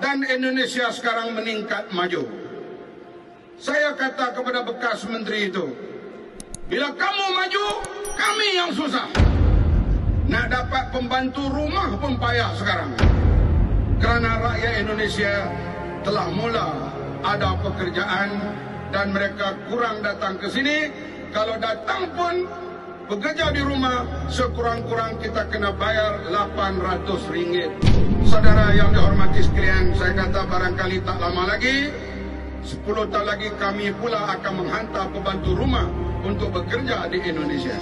dan Indonesia sekarang meningkat maju. Saya kata kepada bekas menteri itu, bila kamu maju, kami yang susah. Nak dapat pembantu rumah pun payah sekarang. Kerana rakyat Indonesia telah mula ada pekerjaan dan mereka kurang datang ke sini. Kalau datang pun bekerja di rumah, sekurang-kurang kita kena bayar RM800. Saudara yang dihormati sekalian, saya kata barangkali tak lama lagi, 10 tahun lagi kami pula akan menghantar pembantu rumah untuk bekerja di Indonesia.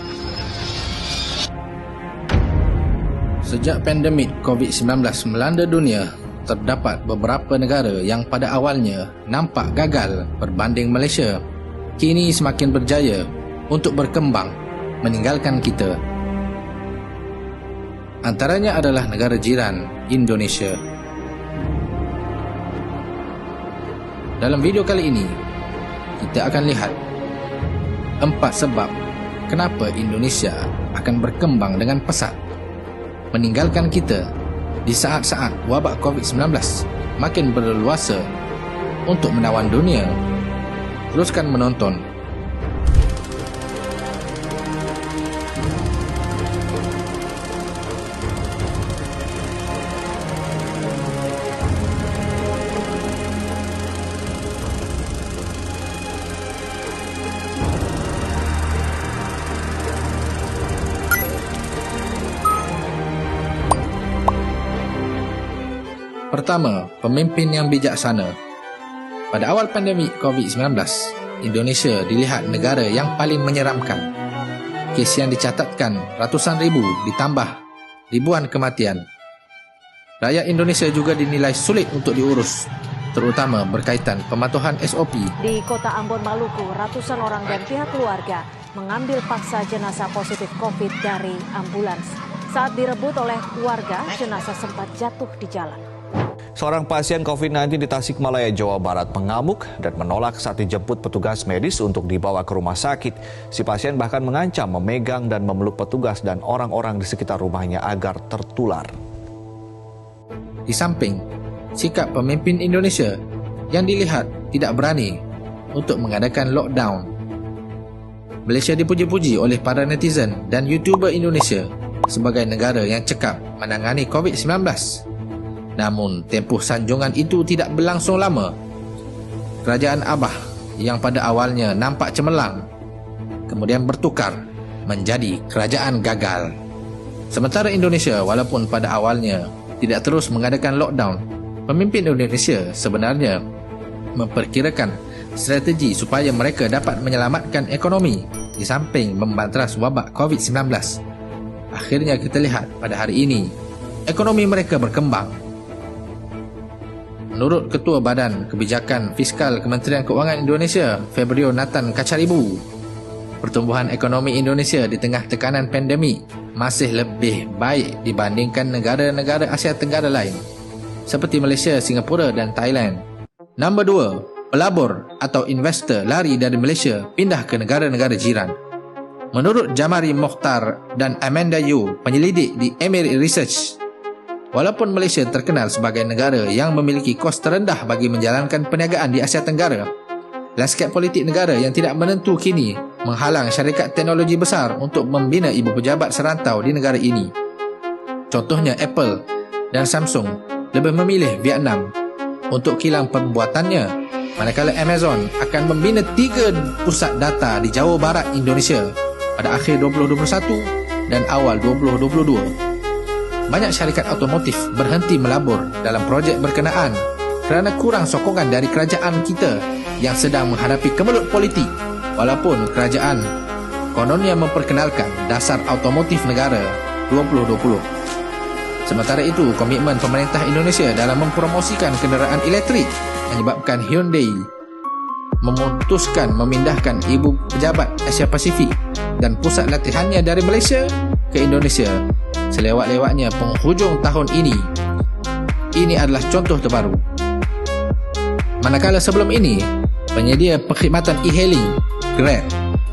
Sejak pandemik COVID-19 melanda dunia, terdapat beberapa negara yang pada awalnya nampak gagal berbanding Malaysia, kini semakin berjaya untuk berkembang meninggalkan kita. Antaranya adalah negara jiran Indonesia. Dalam video kali ini, kita akan lihat 4 sebab kenapa Indonesia akan berkembang dengan pesat meninggalkan kita di saat-saat wabak COVID-19 makin berleluasa untuk menawan dunia. Teruskan menonton. Pertama, pemimpin yang bijaksana. Pada awal pandemik COVID-19, Indonesia dilihat negara yang paling menyeramkan. Kes yang dicatatkan ratusan ribu ditambah ribuan kematian. Rakyat Indonesia juga dinilai sulit untuk diurus, terutama berkaitan pematuhan SOP. Di kota Ambon, Maluku, ratusan orang dan pihak keluarga mengambil paksa jenazah positif COVID dari ambulans. Saat direbut oleh warga, jenazah sempat jatuh di jalan. Seorang pasien COVID-19 di Tasikmalaya, Jawa Barat mengamuk dan menolak saat dijemput petugas medis untuk dibawa ke rumah sakit. Si pasien bahkan mengancam memegang dan memeluk petugas dan orang-orang di sekitar rumahnya agar tertular. Di samping sikap pemimpin Indonesia yang dilihat tidak berani untuk mengadakan lockdown, Malaysia dipuji-puji oleh para netizen dan YouTuber Indonesia sebagai negara yang cekap menangani COVID-19. Namun, tempoh sanjungan itu tidak berlangsung lama. Kerajaan Abah yang pada awalnya nampak cemerlang, kemudian bertukar menjadi kerajaan gagal. Sementara Indonesia, walaupun pada awalnya tidak terus mengadakan lockdown, pemimpin Indonesia sebenarnya memperkirakan strategi supaya mereka dapat menyelamatkan ekonomi di samping membantras wabak COVID-19. Akhirnya kita lihat pada hari ini, ekonomi mereka berkembang. Menurut Ketua Badan Kebijakan Fiskal Kementerian Keuangan Indonesia, Febrio Nathan Kacaribu, pertumbuhan ekonomi Indonesia di tengah tekanan pandemik masih lebih baik dibandingkan negara-negara Asia Tenggara lain seperti Malaysia, Singapura dan Thailand. Nombor 2, pelabur atau investor lari dari Malaysia pindah ke negara-negara jiran. Menurut Jamari Mokhtar dan Amanda Yu, penyelidik di Emiri Research, walaupun Malaysia terkenal sebagai negara yang memiliki kos terendah bagi menjalankan perniagaan di Asia Tenggara, lanskap politik negara yang tidak menentu kini menghalang syarikat teknologi besar untuk membina ibu pejabat serantau di negara ini. Contohnya Apple dan Samsung lebih memilih Vietnam untuk kilang pembuatannya, manakala Amazon akan membina 3 pusat data di Jawa Barat Indonesia pada akhir 2021 dan awal 2022. Banyak syarikat otomotif berhenti melabur dalam projek berkenaan kerana kurang sokongan dari kerajaan kita yang sedang menghadapi kemelut politik, walaupun kerajaan kononnya memperkenalkan dasar otomotif negara 2020. Sementara itu, komitmen pemerintah Indonesia dalam mempromosikan kenderaan elektrik menyebabkan Hyundai memutuskan memindahkan ibu pejabat Asia Pasifik dan pusat latihannya dari Malaysia ke Indonesia selewat-lewatnya penghujung tahun ini. Ini adalah contoh terbaru. Manakala sebelum ini, penyedia perkhidmatan e-hailing Grab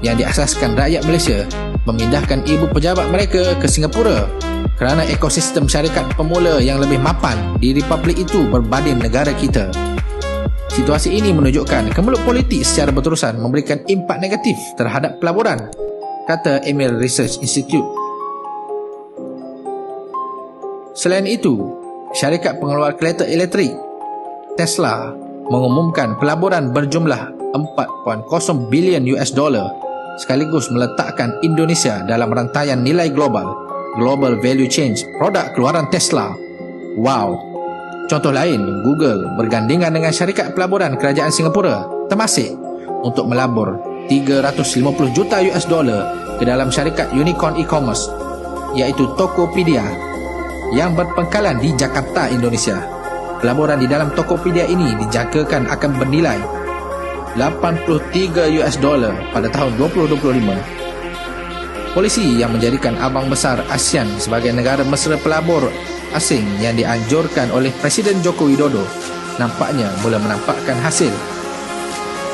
yang diasaskan rakyat Malaysia memindahkan ibu pejabat mereka ke Singapura kerana ekosistem syarikat pemula yang lebih mapan di republik itu berbanding negara kita. Situasi ini menunjukkan kemelut politik secara berterusan memberikan impak negatif terhadap pelaburan, kata Emil Research Institute. Selain itu, syarikat pengeluar kereta elektrik Tesla mengumumkan pelaburan berjumlah 4.0 bilion US dollar sekaligus meletakkan Indonesia dalam rantaian nilai global value chain produk keluaran Tesla. Wow. Contoh lain, Google bergandingan dengan syarikat pelaburan kerajaan Singapura, Temasek, untuk melabur 350 juta US dollar ke dalam syarikat unicorn e-commerce iaitu Tokopedia yang berpangkalan di Jakarta, Indonesia. Pelaburan di dalam Tokopedia ini dijangkakan akan bernilai 83 US dollar pada tahun 2025. Polisi yang menjadikan abang besar ASEAN sebagai negara mesra pelabur asing yang dianjurkan oleh Presiden Joko Widodo nampaknya mula menampakkan hasil.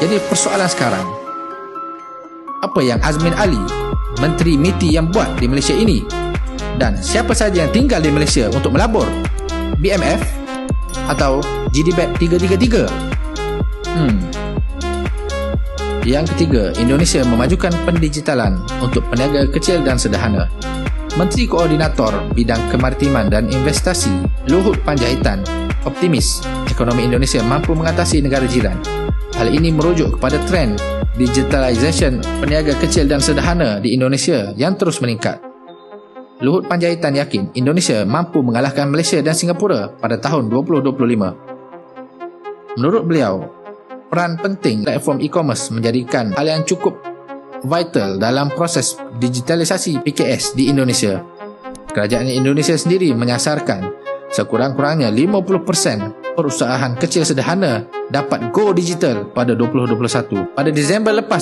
Jadi persoalan sekarang, apa yang Azmin Ali, Menteri MITI yang buat di Malaysia ini? Dan siapa saja yang tinggal di Malaysia untuk melabur? BMF atau GDBAT 333? Yang ketiga, Indonesia memajukan pendigitalan untuk peniaga kecil dan sederhana. Menteri Koordinator Bidang Kemaritiman dan Investasi Luhut Panjaitan optimis ekonomi Indonesia mampu mengatasi negara jiran. Hal ini merujuk kepada trend digitalisation peniaga kecil dan sederhana di Indonesia yang terus meningkat. Luhut Panjaitan yakin Indonesia mampu mengalahkan Malaysia dan Singapura pada tahun 2025. Menurut beliau, peran penting platform e-commerce menjadikan hal yang cukup vital dalam proses digitalisasi PKS di Indonesia. Kerajaan Indonesia sendiri menyasarkan sekurang-kurangnya 50% perusahaan kecil sederhana dapat go digital pada 2021. Pada Disember lepas,